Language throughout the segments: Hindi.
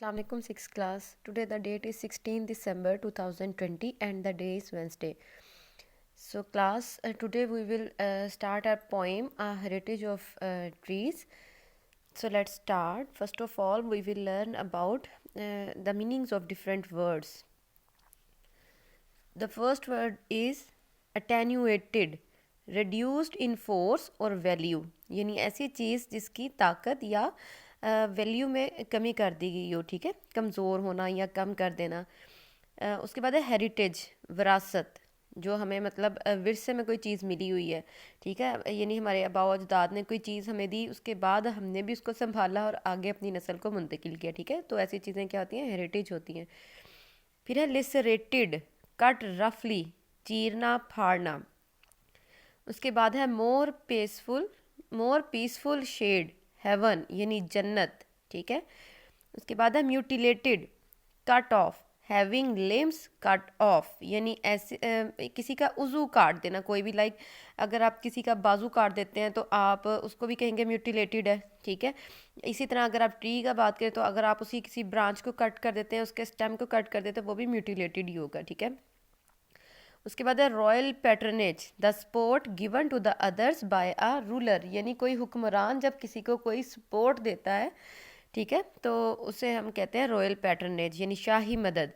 Assalamu alaikum, 6th class. Today the date is 16 December 2020 and the day is Wednesday. So class, today we will start our poem, A Heritage of Trees. So let's start. First of all, we will learn about the meanings of different words. The first word is attenuated, reduced in force और value, यानी ऐसी चीज़ जिसकी ताकत या वैल्यू में कमी कर दी गई हो, ठीक है, कमज़ोर होना या कम कर देना। उसके बाद है हेरिटेज, विरासत, जो हमें मतलब विरसे में कोई चीज़ मिली हुई है, ठीक है, यानी हमारे आबा व अजदाद ने कोई चीज़ हमें दी, उसके बाद हमने भी उसको संभाला और आगे अपनी नस्ल को मुंतकिल किया, ठीक है, तो ऐसी चीज़ें क्या होती हैं, हेरिटेज होती हैं। फिर है लिसरेटेड, कट रफली, चीरना फाड़ना। उसके बाद है मोर पीसफुल शेड, हेवन यानी जन्नत, ठीक है। उसके बाद है mutilated, cut off, having limbs cut off, यानी ऐसे किसी का उज़ू काट देना, कोई भी लाइक अगर आप किसी का बाजू काट देते हैं तो आप उसको भी कहेंगे म्यूटिलेटेड है, ठीक है। इसी तरह अगर आप ट्री का बात करें तो अगर आप उसी किसी ब्रांच को कट कर देते हैं, उसके स्टेम को कट कर देते हैं, वो भी म्यूटिलेटेड ही होगा, ठीक है। उसके बाद है royal patronage, the support given to the others by a ruler, यानी कोई हुक्मरान जब किसी को कोई सपोर्ट देता है, ठीक है, तो उसे हम कहते हैं रॉयल पैटर्नेज यानी शाही मदद।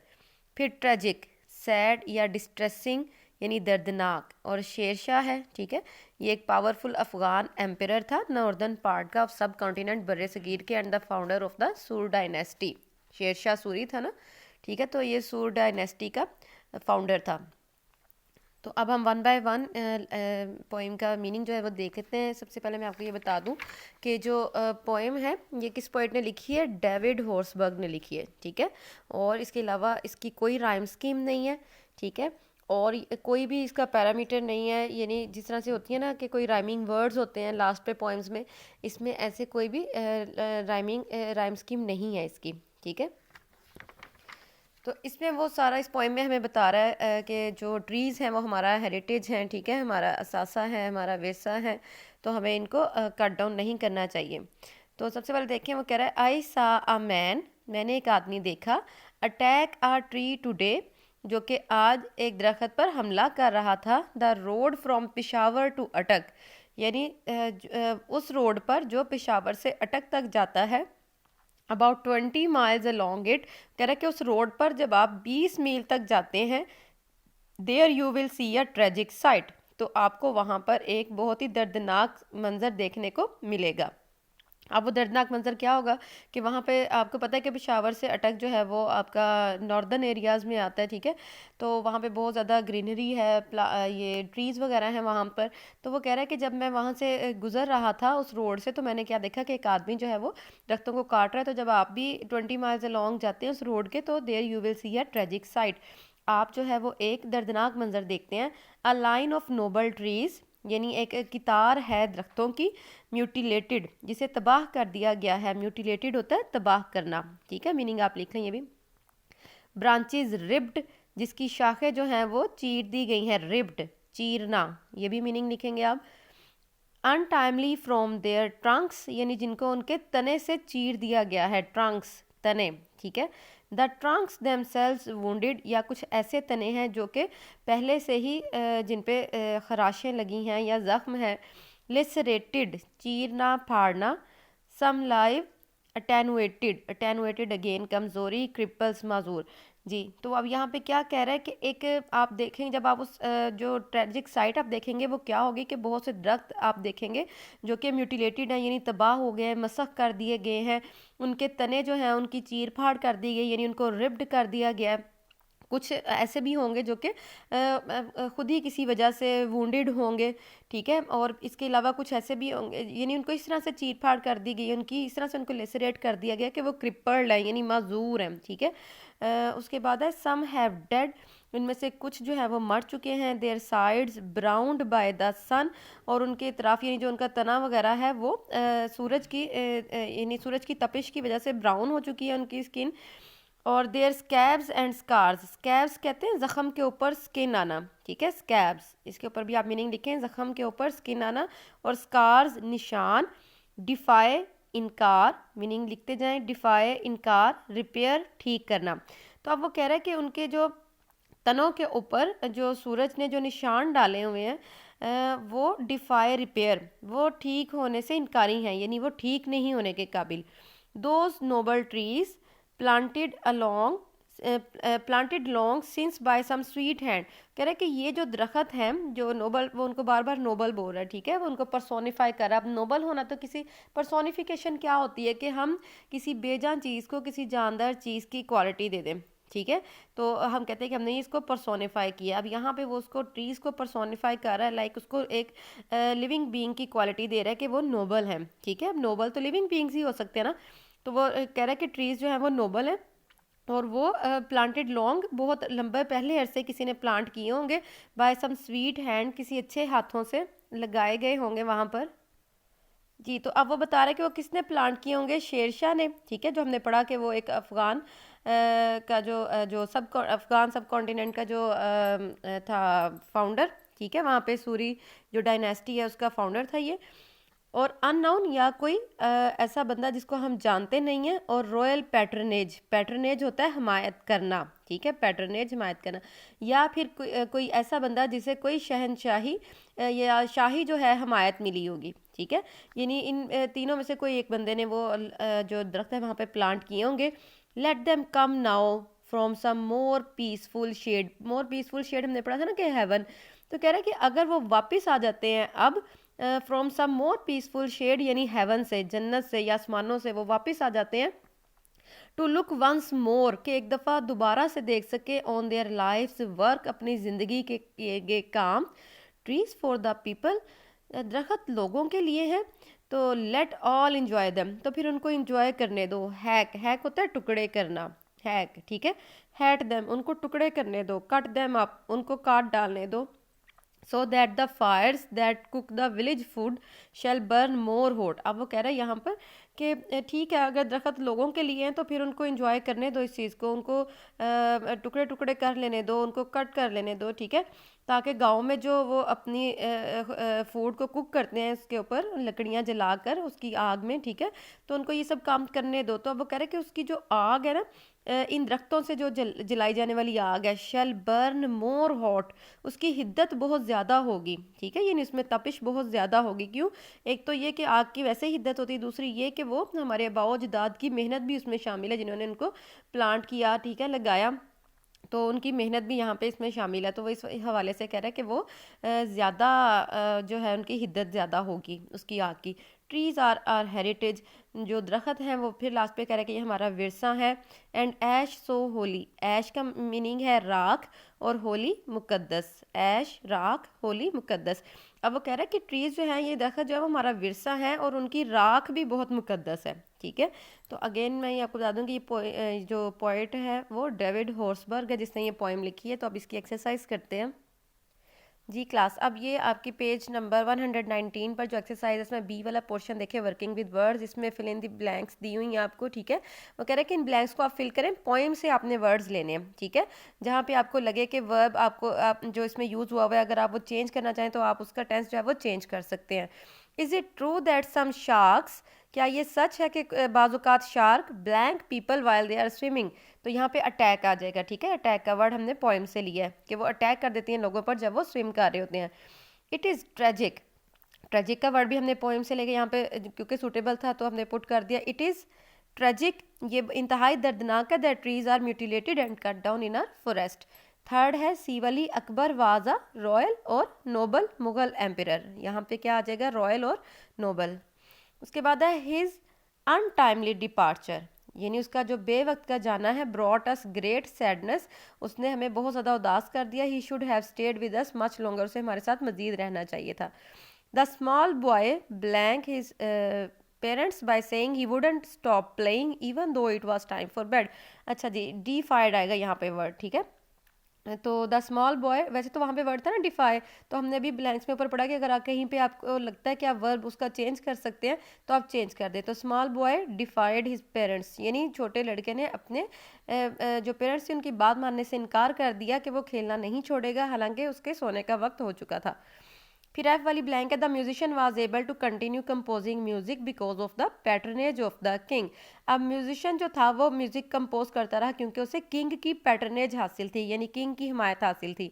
फिर ट्रेजिक, सैड या डिस्ट्रेसिंग यानी दर्दनाक। और शेरशाह है, ठीक है, ये एक पावरफुल अफगान एम्परर था, नॉर्दर्न पार्ट का ऑफ सब कॉन्टिनेंट बर्रे सगीर के, and the founder of the सूर डायनेस्टी। शेरशाह सूरी था ना, ठीक है, तो ये सूर डायनेस्टी का फाउंडर था। तो अब हम वन बाय वन पोइम का मीनिंग जो है वो देख लेते हैं। सबसे पहले मैं आपको ये बता दूं कि जो पोइम है ये किस पोइट ने लिखी है, डेविड हॉर्सबर्ग ने लिखी है, ठीक है, और इसके अलावा इसकी कोई राइम स्कीम नहीं है, ठीक है, और कोई भी इसका पैरामीटर नहीं है, यानी जिस तरह से होती है ना कि कोई राइमिंग वर्ड्स होते हैं लास्ट पे पोइम्स में, इसमें ऐसे कोई भी राइम स्कीम नहीं है इसकी, ठीक है। तो इसमें वो सारा इस पोइम में हमें बता रहा है कि जो ट्रीज़ हैं वो हमारा हेरिटेज हैं, ठीक है, हमारा असासा है, हमारा विरसा है, तो हमें इनको कट डाउन नहीं करना चाहिए। तो सबसे पहले देखें, वो कह रहा है आई सा अ मैन, मैंने एक आदमी देखा, अटैक अ ट्री टुडे, जो कि आज एक दरख्त पर हमला कर रहा था, the road from Peshawar to Attock, यानी उस रोड पर जो पेशावर से अटक तक जाता है, अबाउट 20 माइल्स अलॉन्ग इट, कह रहा है कि उस रोड पर जब आप 20 मील तक जाते हैं, there you will see a tragic sight, तो आपको वहाँ पर एक बहुत ही दर्दनाक मंजर देखने को मिलेगा। अब वो दर्दनाक मंजर क्या होगा कि वहाँ पे आपको पता है कि पेशावर से अटक जो है वो आपका नॉर्दर्न एरियाज़ में आता है, ठीक है, तो वहाँ पे बहुत ज़्यादा ग्रीनरी है, ये ट्रीज़ वगैरह हैं वहाँ पर। तो वो कह रहा है कि जब मैं वहाँ से गुज़र रहा था उस रोड से, तो मैंने क्या देखा कि एक आदमी जो है वो दरख्तों को काट रहा है। तो जब आप भी 20 माइल्स अलॉन्ग जाते हैं उस रोड के, तो there you will see a tragic sight, आप जो है वो एक दर्दनाक मंजर देखते हैं। A line of noble trees, यानी एक कितार है दरख्तों की, म्यूटिलेटेड, जिसे तबाह कर दिया गया है, म्यूटिलेटेड होता है तबाह करना, ठीक है, मीनिंग आप लिख लें ये भी। ब्रांचेज रिब्ड, जिसकी शाखें जो हैं वो चीर दी गई हैं, रिब्ड चीरना, ये भी मीनिंग लिखेंगे आप। अनटाइमली फ्रॉम देयर ट्रंक्स, यानी जिनको उनके तने से चीर दिया गया है, ट्रंक्स तने, ठीक है। द ट्रंक्स देमसेल्व्स वुंडेड, या कुछ ऐसे तने हैं जो कि पहले से ही जिन पे खराशें लगी हैं या ज़ख्म है। लिसरेटेड, चीरना फाड़ना। सम लाइव, अटेनुएटेड, अटेनुएटेड अगेन कमज़ोरी, क्रिपल्स माजूर। जी, तो अब यहाँ पे क्या कह रहा है कि एक आप देखेंगे, जब आप उस जो ट्रेजिक साइट आप देखेंगे वो क्या होगी कि बहुत से दरख्त आप देखेंगे जो कि म्यूटिलेटेड हैं, यानी तबाह हो गए हैं, मसख कर दिए गए हैं, उनके तने जो हैं उनकी चीर फाड़ कर दी गई, यानी उनको रिप्ड कर दिया गया है। कुछ ऐसे भी होंगे जो कि खुद ही किसी वजह से वुंडेड होंगे, ठीक है, और इसके अलावा कुछ ऐसे भी होंगे यानी उनको इस तरह से चीर फाड़ कर दी गई, उनकी इस तरह से उनको लेसरेट कर दिया गया कि वो क्रिपल्ड है, यानी माजूर हैं, ठीक है। उसके बाद है सम हैव डेड, उनमें से कुछ जो है वो मर चुके हैं। Their sides browned by the sun, और उनके तरफ यानी जो उनका तना वगैरह है वो सूरज की यानी सूरज की तपिश की वजह से ब्राउन हो चुकी है उनकी स्किन। और there scabs and scars, scabs कहते हैं ज़ख़म के ऊपर स्किन आना, ठीक है, स्कैब्स, इसके ऊपर भी आप मीनिंग लिखें, ज़ख़म के ऊपर स्किन आना। और स्कार्स निशान। डिफाई इनकार, मीनिंग लिखते जाएं, डिफाई इनकार, रिपेयर ठीक करना। तो अब वो कह रहा है कि उनके जो तनों के ऊपर जो सूरज ने जो निशान डाले हुए हैं वो डिफाई रिपेयर, वो ठीक होने से इनकारी हैं, यानी वो ठीक नहीं होने के काबिल। Those noble trees planted along planted long since by some sweet hand, कह रहा है कि ये जो दरख्त हैं जो नोबल, वो उनको बार बार नोबल बोल रहा है, ठीक है, वो उनको पर्सोनिफाई कर रहा है। अब नोबल होना तो किसी पर्सोनिफिकेशन क्या होती है कि हम किसी बेजान चीज़ को किसी जानदार चीज़ की क्वालिटी दे दें, ठीक है, तो हम कहते हैं कि हमने इसको पर्सोनिफाई किया। अब यहाँ पे वो उसको ट्रीज़ को पर्सोनिफाई कर रहा है, लाइक उसको एक लिविंग बीइंग की क्वालिटी दे रहा है कि वो नोबल है, ठीक है। अब नोबल तो लिविंग बीइंग्स ही हो सकते हैं ना, तो वो कह रहा है कि ट्रीज़ जो है वो नोबल है और वो प्लांटेड लॉन्ग, बहुत लंबे पहले अरसे किसी ने प्लांट किए होंगे, बाय सम स्वीट हैंड, किसी अच्छे हाथों से लगाए गए होंगे वहाँ पर। जी, तो अब वो बता रहे हैं कि वो किसने प्लांट किए होंगे, शेरशाह ने, ठीक है, जो हमने पढ़ा कि वो एक अफ़गान का जो अफ़गान सब कॉन्टिनेंट का जो था फाउंडर, ठीक है, वहाँ पे सूरी जो डायनेस्टी है उसका फाउंडर था ये। और अननाउन या कोई ऐसा बंदा जिसको हम जानते नहीं हैं, और रॉयल पैटर्नेज, पैटर्नेज होता है हमायत करना, ठीक है, पैटर्नेज हमायत करना, या फिर कोई ऐसा बंदा जिसे कोई शहनशाही या शाही जो है हमायत मिली होगी, ठीक है, यानी इन तीनों में से कोई एक बंदे ने वो जो दरख्त है वहाँ पे प्लांट किए होंगे। Let them come now from some more peaceful shade, more peaceful shade हमने पढ़ा था ना कि हेवन, तो कह रहा है कि अगर वो वापस आ जाते हैं अब from some more peaceful shade, यानी हेवन से, जन्नत से या आसमानों से वो वापस आ जाते हैं, टू लुक वंस मोर, कि एक दफ़ा दोबारा से देख सके, ऑन देयर लाइफ्स वर्क, अपनी ज़िंदगी के किए गए काम, ट्रीज फॉर द पीपल, दरख्त लोगों के लिए है, तो लेट ऑल इंजॉय देम, तो फिर उनको इंजॉय करने दो। हैक, हैक होता है टुकड़े करना, हैक, ठीक है, हैट देम, उनको टुकड़े करने दो, कट देम अप, उनको काट डालने दो, so that the fires that cook the village food shall burn more hot. अब वो कह रहा है यहाँ पर कि ठीक है, अगर दरख्त लोगों के लिए हैं तो फिर उनको इंजॉय करने दो इस चीज़ को, उनको टुकड़े टुकड़े कर लेने दो, उनको कट कर लेने दो, ठीक है, ताकि गांव में जो वो अपनी फूड को कुक करते हैं उसके ऊपर लकड़ियाँ जलाकर उसकी आग में, ठीक है, तो उनको ये सब काम करने दो। तो अब वो कह रहे हैं कि उसकी जो आग है ना, इन दरख्तों से जो जलाई जाने वाली आग है, शेल बर्न मोर हॉट, उसकी हिद्दत बहुत ज़्यादा होगी, ठीक है, यानी उसमें तपिश बहुत ज़्यादा होगी। क्यों? एक तो ये कि आग की वैसे ही हिद्दत होती है, दूसरी ये कि वो हमारे आबाओ अजदाद की मेहनत भी उसमें शामिल है, जिन्होंने उनको प्लांट किया, ठीक है, लगाया, तो उनकी मेहनत भी यहाँ पे इसमें शामिल है। तो वो इस हवाले से कह रहा है कि वो ज़्यादा जो है उनकी हिद्दत ज़्यादा होगी उसकी आग की। ट्रीज़ आर हेरिटेज, जो दरख्त हैं वो फिर लास्ट पे कह रहा है कि ये हमारा विरसा है। एंड ऐश सो होली, ऐश का मीनिंग है राख और होली मुकद्दस, ऐश राख, होली मुकद्दस। अब वो कह रहा है कि ट्रीज़ जो है ये दरख्त जो है वो हमारा विरसा है और उनकी राख भी बहुत मुकद्दस है, ठीक है। तो अगेन मैं ये आपको बता दूं कि ये जो पोइट है वो डेविड हॉर्सबर्ग है जिसने ये पोइम लिखी है। तो अब इसकी एक्सरसाइज करते हैं जी क्लास। अब ये आपकी पेज नंबर 119 पर जो एक्सरसाइज है इसमें बी वाला पोर्शन देखे, वर्किंग विद वर्ड्स, इसमें फिल इन द ब्लैंक्स दी हुई हैं आपको, ठीक है। वो कह रहे हैं कि इन ब्लैंक्स को आप फिल करें, पोइम से आपने वर्ड्स लेने हैं, ठीक है, जहाँ पे आपको लगे कि वर्ब आपको जो इसमें यूज़ हुआ हुआ है अगर आप वो चेंज करना चाहें तो आप उसका टेंस जो है वो चेंज कर सकते हैं। Is it true that some sharks, क्या ये सच है कि बाज़ात shark blank people while they are swimming, तो यहाँ पे अटैक आ जाएगा, ठीक है, अटैक का वर्ड हमने पोइम से लिया है कि वो अटैक कर देती हैं लोगों पर जब वो स्विम कर रहे होते हैं। इट इज़ ट्रेजिक, ट्रेजिक का वर्ड भी हमने पोइम से लेके यहाँ पे क्योंकि सूटेबल था तो हमने पुट कर दिया। इट इज़ ट्रेजिक, ये इंतहाई दर्दनाक है, that trees are mutilated and cut down in our forest. Third है सीवली अकबर वाजा रॉयल और नोबल मुगल एम्पियर, यहाँ पे क्या आ जाएगा, रॉयल और नोबल। उसके बाद है हिज अनटाइमली डिपार्चर, यानी उसका जो बेवक्त का जाना है, ब्रॉट अस ग्रेट सैडनेस, उसने हमें बहुत ज़्यादा उदास कर दिया। He should have stayed with us much longer, उसे हमारे साथ मजीद रहना चाहिए था। The small boy blank his parents by saying he wouldn't stop playing even though it was time for bed. अच्छा जी, डिफाइड आएगा यहाँ पे वर्ड, ठीक है। तो द स्मॉल बॉय, वैसे तो वहाँ पे वर्ड था ना डिफाई, तो हमने अभी ब्लैंक्स में ऊपर पढ़ा कि अगर आप कहीं पे आपको लगता है कि आप वर्ब उसका चेंज कर सकते हैं तो आप चेंज कर दें। तो स्मॉल बॉय डिफाइड हिज पेरेंट्स, यानी छोटे लड़के ने अपने जो पेरेंट्स थे उनकी बात मानने से इनकार कर दिया कि वो खेलना नहीं छोड़ेगा, हालांकि उसके सोने का वक्त हो चुका था। फिर एफ वाली ब्लैंक है, the musician was able to continue composing music because of the patronage of the king. अब म्यूजिशियन जो था वो म्यूजिक कंपोज करता रहा क्योंकि उसे किंग की पैटर्नेज हासिल थी, यानी किंग की हिमायत हासिल थी।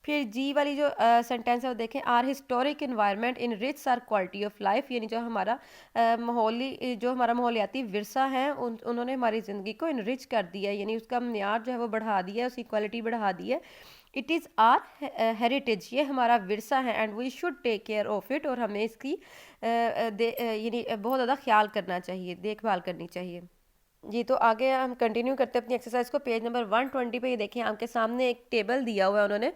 फिर जी वाली जो सेंटेंस है वो देखें, our historic environment enrich our quality of life, यानी जो हमारा हमारा माहौलियाती विरसा है उन्होंने हमारी ज़िंदगी को इनरिच कर दिया है, यानी उसका म्यार जो है वो बढ़ा दिया है, उसकी क्वालिटी बढ़ा दी है। इट इज़ आर हेरिटेज, ये हमारा विरसा है, and we should take care of it, और हमें इसकी यानी बहुत ज़्यादा ख्याल करना चाहिए, देखभाल करनी चाहिए। जी, तो आगे हम कंटिन्यू करते हैं अपनी एक्सरसाइज को। पेज नंबर 120 पे ये देखें, आपके सामने एक टेबल दिया हुआ है उन्होंने,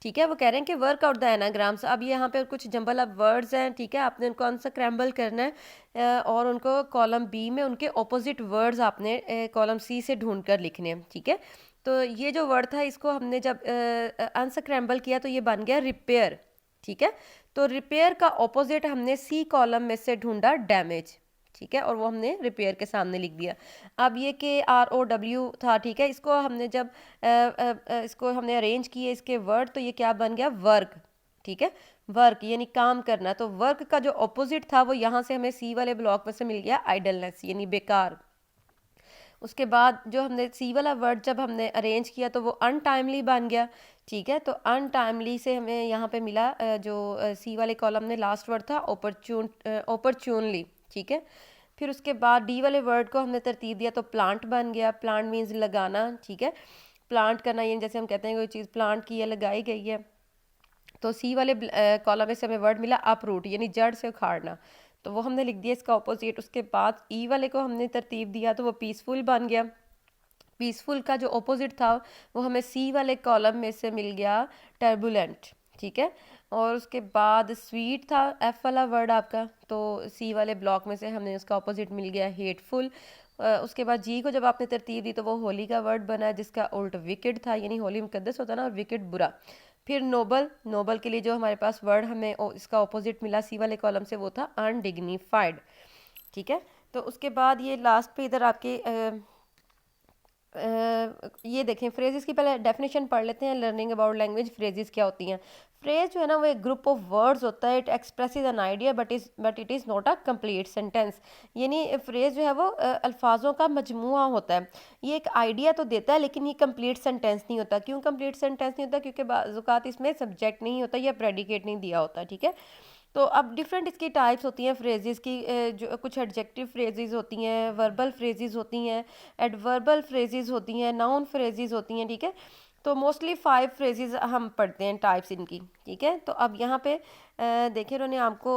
ठीक है। वो कह रहे हैं कि वर्क आउट द एनाग्राम्स। अब यहाँ पे कुछ जंबल अप वर्ड्स हैं, ठीक है, आपने उनको अनस्क्रैम्बल करना है और उनको कॉलम बी में उनके ऑपोजिट वर्ड्स आपने कॉलम सी से ढूंढ कर लिखने हैं, ठीक है। तो ये जो वर्ड था इसको हमने जब अनस्क्रैम्बल किया तो ये बन गया रिपेयर, ठीक है। तो रिपेयर का ऑपोजिट हमने सी कॉलम में से ढूंढा डैमेज, ठीक है, और वो हमने रिपेयर के सामने लिख दिया। अब ये KROW था, ठीक है, इसको हमने जब इसको हमने अरेंज किए इसके वर्ड, तो ये क्या बन गया, वर्क, ठीक है। वर्क यानी काम करना, तो वर्क का जो ऑपोजिट था वो यहाँ से हमें सी वाले ब्लॉक में से मिल गया आइडलनेस, यानी बेकार। उसके बाद जो हमने सी वाला वर्ड जब हमने अरेंज किया तो वो अनटाइमली बन गया, ठीक है। तो अनटाइमली से हमें यहाँ पे मिला जो सी वाले कॉलम में लास्ट वर्ड था ओपरच्यूनली, ठीक है। फिर उसके बाद डी वाले वर्ड को हमने तरतीब दिया तो प्लांट बन गया। प्लांट मीन्स लगाना, ठीक है, प्लांट करना, ये जैसे हम कहते हैं कोई चीज़ प्लांट की है, लगाई गई है। तो सी वाले कॉलम में से हमें वर्ड मिला अपरूट, यानी जड़ से उखाड़ना, तो वो हमने लिख दिया इसका ऑपोजिट। उसके बाद ई वाले को हमने तरतीब दिया तो वो पीसफुल बन गया। पीसफुल का जो ऑपोजिट था वो हमें सी वाले कॉलम में से मिल गया टर्बुलेंट, ठीक है। और उसके बाद स्वीट था एफ वाला वर्ड आपका, तो सी वाले ब्लॉक में से हमने उसका ऑपोजिट मिल गया हेटफुल। उसके बाद जी को जब आपने तरतीब दी तो वो होली का वर्ड बना जिसका उल्ट विकेड था, यानी होली मुकद्दस होता ना और विकेड बुरा। फिर नोबल, नोबल के लिए जो हमारे पास वर्ड हमें इसका ऑपोजिट मिला सी वाले कॉलम से वो था अनडिग्निफाइड, ठीक है। तो उसके बाद ये लास्ट पे इधर आपके ये देखें फ्रेजेस की पहले डेफिनेशन पढ़ लेते हैं। लर्निंग अबाउट लैंग्वेज, फ्रेजेस क्या होती हैं। फ्रेज जो है ना वो एक ग्रुप ऑफ वर्ड्स होता है, it expresses an idea but it is not a complete sentence, यानी फ्रेज जो है वो अल्फाजों का मजमुआ होता है। ये एक आइडिया तो देता है लेकिन ये कंप्लीट सेंटेंस नहीं होता। क्यों कंप्लीट सेंटेंस नहीं होता? क्योंकि बाज़ औक़ात इसमें सब्जेक्ट नहीं होता या प्रेडिकेट नहीं दिया होता, ठीक है। तो अब डिफरेंट इसकी टाइप्स होती हैं फ्रेजेस की, जो कुछ एडजेक्टिव फ्रेजेस होती हैं, वर्बल फ्रेजेस होती हैं, एडवर्बल फ्रेजेस होती हैं, नाउन फ्रेजेस होती हैं, ठीक है। तो मोस्टली 5 फ्रेजेस हम पढ़ते हैं टाइप्स इनकी, ठीक है। तो अब यहाँ पे देखिए उन्होंने आपको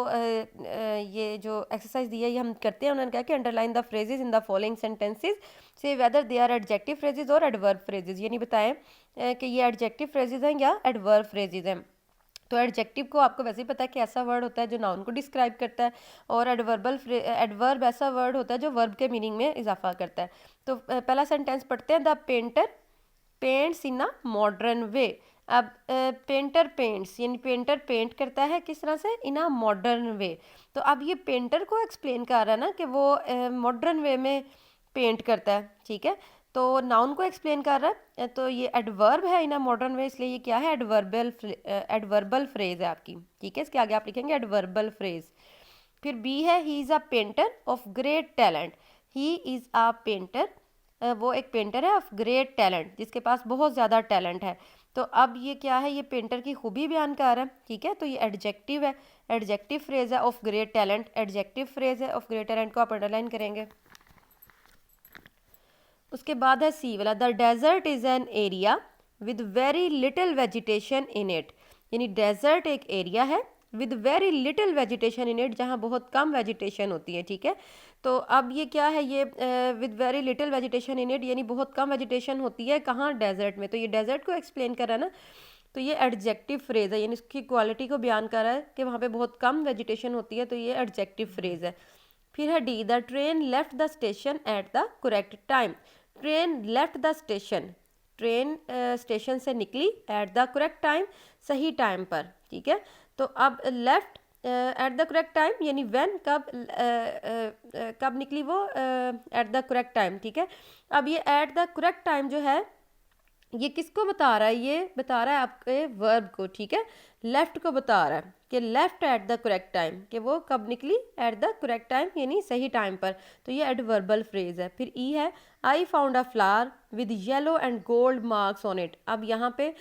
ये जो एक्सरसाइज दी है ये हम करते हैं। उन्होंने कहा कि underline the phrases in the following sentences, say whether they are adjective phrases or adverb phrases, यानी बताएं कि ये एडजेक्टिव फ्रेजेस हैं या एडवर्ब फ्रेजेस हैं। तो एडजेक्टिव को आपको वैसे ही पता है कि ऐसा वर्ड होता है जो नाउन को डिस्क्राइब करता है, और एडवर्ब ऐसा वर्ड होता है जो वर्ब के मीनिंग में इजाफा करता है। तो पहला सेंटेंस पढ़ते हैं, the painter paints in a modern way. अब पेंटर पेंट्स यानी पेंटर पेंट करता है किस तरह से, इन अ मॉडर्न वे। तो अब ये पेंटर को एक्सप्लेन कर रहा है ना कि वो मॉडर्न वे में पेंट करता है, ठीक है। तो नाउन को एक्सप्लेन कर रहा है, तो ये एडवर्ब है इन अ मॉडर्न वे, इसलिए ये क्या है, एडवर्बल फ्रेज है आपकी, ठीक है। इसके आगे आप लिखेंगे एडवर्बल फ्रेज। फिर बी है, he is a painter of great talent. He is a painter, वो एक पेंटर है ऑफ ग्रेट टैलेंट, जिसके पास बहुत ज़्यादा टैलेंट है। तो अब ये क्या है, ये पेंटर की खूबी बयान कर रहा है, ठीक है। तो ये एडजेक्टिव है, एडजेक्टिव फ्रेज है of great talent, adjective phrase है ऑफ ग्रेट टैलेंट को आप अंडरलाइन करेंगे। उसके बाद है सी वाला, the desert is an area with very little vegetation in it, यानी डेजर्ट एक एरिया है with very little vegetation in it, जहाँ बहुत कम वेजिटेशन होती है, ठीक है। तो अब ये क्या है, ये with very little vegetation in it यानी बहुत कम वेजिटेशन होती है कहाँ, डेजर्ट में। तो ये डेजर्ट को एक्सप्लेन कर रहा है ना, तो ये एडजेक्टिव फ्रेज है, यानी इसकी क्वालिटी को बयान कर रहा है कि वहाँ पे बहुत कम वेजिटेशन होती है, तो ये एडजेक्टिव फ्रेज है। फिर है D, the train left the station at the correct time. Train left the station, train station से निकली एट द करेक्ट टाइम, सही टाइम पर, ठीक है। तो अब left at the correct time यानी व्हेन, कब निकली वो, एट द करेक्ट टाइम, ठीक है। अब ये एट द करेक्ट टाइम जो है ये किसको बता रहा है? ये बता रहा है आपके वर्ब को, ठीक है, लेफ्ट को बता रहा है कि left at the correct time, कि वो कब निकली? एट द करेक्ट टाइम, यानी सही टाइम पर। तो ये एडवर्बल फ्रेज है। फिर ई है, I found a flower with yellow and gold marks on it. अब यहाँ पे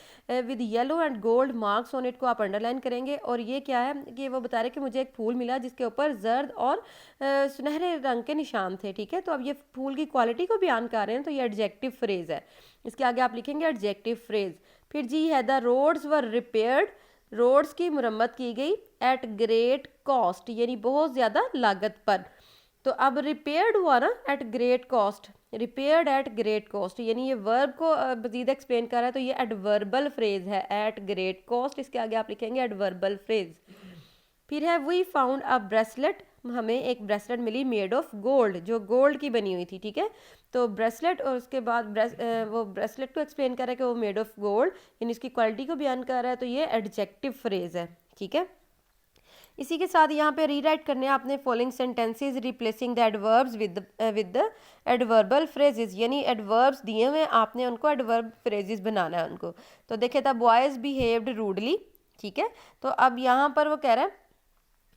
with yellow and gold marks on it को आप अंडरलाइन करेंगे, और ये क्या है कि वो बता रहे कि मुझे एक फूल मिला जिसके ऊपर जर्द और सुनहरे रंग के निशान थे, ठीक है। तो अब ये फूल की क्वालिटी को बयान कर रहे हैं, तो ये एडजेक्टिव फ्रेज है। इसके आगे आप लिखेंगे एडजेक्टिव फ्रेज। फिर जी है, the roads were repaired, roads की मुरम्मत की गई एट ग्रेट कॉस्ट, यानी बहुत ज़्यादा लागत पर। तो अब रिपेयर्ड हुआ ना at great cost, repaired at great cost, यानी ये वर्ब को मजीद एक्सप्लेन कर रहा है, तो ये एडवर्बल फ्रेज है, एट ग्रेट कॉस्ट। इसके आगे आप लिखेंगे एडवर्बल फ्रेज। फिर है, वी फाउंड अ ब्रेसलेट, हमें एक ब्रेसलेट मिली मेड ऑफ गोल्ड, जो गोल्ड की बनी हुई थी, ठीक है। तो ब्रेसलेट, और उसके बाद वो ब्रेसलेट को एक्सप्लेन कर रहा है कि वो मेड ऑफ गोल्ड, यानी इसकी क्वालिटी को बयान कर रहा है, तो ये एडजेक्टिव फ्रेज है, ठीक है। इसी के साथ यहाँ पे रीराइट करने हैं आपने following sentences replacing the adverbs with the adverbial phrases, यानी एडवर्ब्स दिए हुए हैं, आपने उनको एडवर्ब फ्रेजेस बनाना है उनको। तो देखे, द बॉयज बिहेव्ड रूडली, ठीक है। तो अब यहाँ पर वो कह रहा है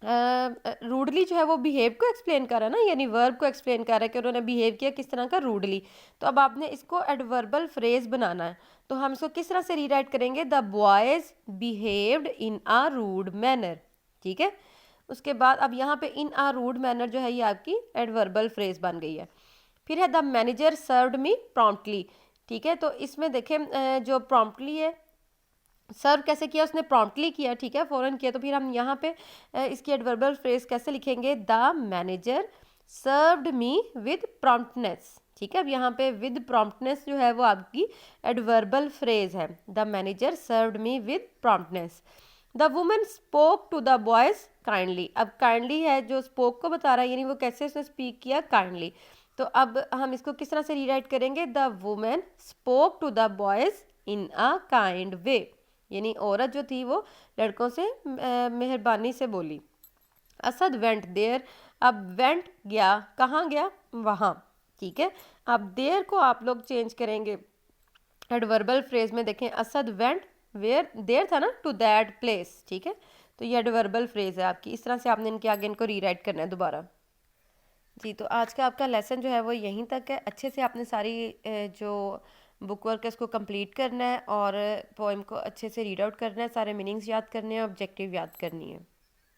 रूडली जो है वो बिहेव को एक्सप्लेन कर रहा है ना, यानी वर्ब को एक्सप्लेन कर रहा है कि उन्होंने बिहेव किया किस तरह का, रूडली। तो अब आपने इसको एडवर्बल फ्रेज बनाना है, तो हम इसको किस तरह से रीराइट करेंगे? The boys behaved in a rude manner, ठीक है। उसके बाद अब यहाँ पे इन अ रूड मैनर जो है ये आपकी एडवर्बल फ्रेज बन गई है। फिर है, the manager served me promptly, ठीक है। तो इसमें देखें जो प्रॉम्प्टली है, सर्व कैसे किया? उसने प्रॉम्प्टली किया, ठीक है, फौरन किया। तो फिर हम यहाँ पे इसकी एडवर्बल फ्रेज कैसे लिखेंगे? The manager served me with promptness, ठीक है। अब यहाँ पे विद प्रॉम्प्टनेस जो है वो आपकी एडवर्बल फ्रेज है, the manager served me with promptness. The women spoke to the boys kindly, अब काइंडली है जो स्पोक को बता रहा है, यानी वो कैसे उसने स्पीक किया? काइंडली। तो अब हम इसको किस तरह से रीराइट करेंगे? The women spoke to the boys in a kind way, यानी औरत जो थी वो लड़कों से मेहरबानी से बोली। असद वेंट देयर, अब वेंट गया, कहाँ गया? वहाँ, ठीक है। अब देयर को आप लोग चेंज करेंगे एडवर्बल फ्रेज में। देखें, असद वेंट वेयर, देयर था ना, टू दैट प्लेस, ठीक है। तो ये एडवर्बल फ्रेज है आपकी। इस तरह से आपने इनके आगे इनको रीराइट करना है दोबारा। जी, तो आज का आपका लेसन जो है वो यहीं तक है। अच्छे से आपने सारी जो बुक वर्क है उसको कंप्लीट करना है, और पोइम को अच्छे से रीड आउट करना है, सारे मीनिंग्स याद करने हैं, ऑब्जेक्टिव याद करनी है।